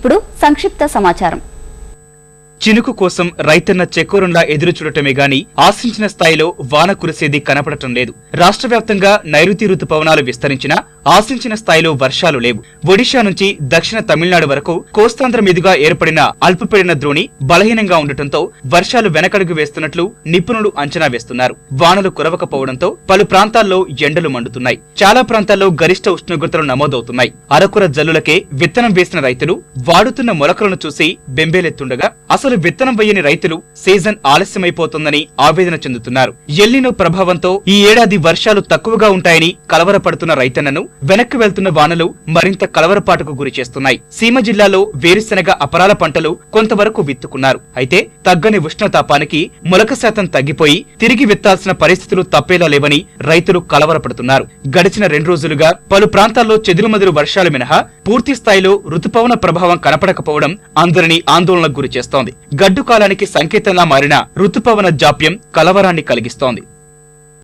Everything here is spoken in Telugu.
ఇప్పుడు సంక్షిప్త సమాచారం. చినుకు కోసం రైతన్న చెకోరంలా ఎదురు చూడటమే గాని ఆశించిన స్థాయిలో వాన కురిసేది కనపడటం లేదు. రాష్ట్ర వ్యాప్తంగా నైరుతి రుతుపవనాలు విస్తరించినా ఆశించిన స్థాయిలో వర్షాలు లేవు. ఒడిషా నుంచి దక్షిణ తమిళనాడు వరకు కోస్తాంధ్ర మీదుగా ఏర్పడిన అల్పపీడన ద్రోణి బలహీనంగా ఉండటంతో వర్షాలు వెనకడుగు వేస్తున్నట్లు నిపుణులు అంచనా వేస్తున్నారు. వానలు కురవకపోవడంతో పలు ప్రాంతాల్లో ఎండలు మండుతున్నాయి. చాలా ప్రాంతాల్లో గరిష్ట ఉష్ణోగ్రతలు నమోదవుతున్నాయి. అరకుర జల్లులకే విత్తనం వేసిన రైతులు వాడుతున్న మొలకలను చూసి బెంబేలెత్తుండగా అసలు విత్తనం వేయని రైతులు సీజన్ ఆలస్యమైపోతుందని ఆవేదన చెందుతున్నారు. ఎల్నినో ప్రభావంతో ఈ ఏడాది వర్షాలు తక్కువగా ఉంటాయని కలవరపడుతున్న రైతన్నను వెనక్కి వెళ్తున్న వానలు మరింత కలవరపాటుకు గురి చేస్తున్నాయి. సీమ జిల్లాలో వేరుశెనగ అపరాల పంటలు కొంతవరకు విత్తుకున్నారు. అయితే తగ్గని ఉష్ణతాపానికి మొలక శాతం తగ్గిపోయి తిరిగి విత్తాల్సిన పరిస్థితులు తప్పేలా లేవని రైతులు కలవరపడుతున్నారు. గడిచిన 2 రోజులుగా పలు ప్రాంతాల్లో చెదురుమదురు వర్షాలు మినహా పూర్తి స్థాయిలో రుతుపవన ప్రభావం కనపడకపోవడం అందరినీ ఆందోళనకు గురి చేస్తోంది. గడ్డు కాలానికి సంకేతంగా మారిన రుతుపవన జాప్యం కలవరాన్ని కలిగిస్తోంది.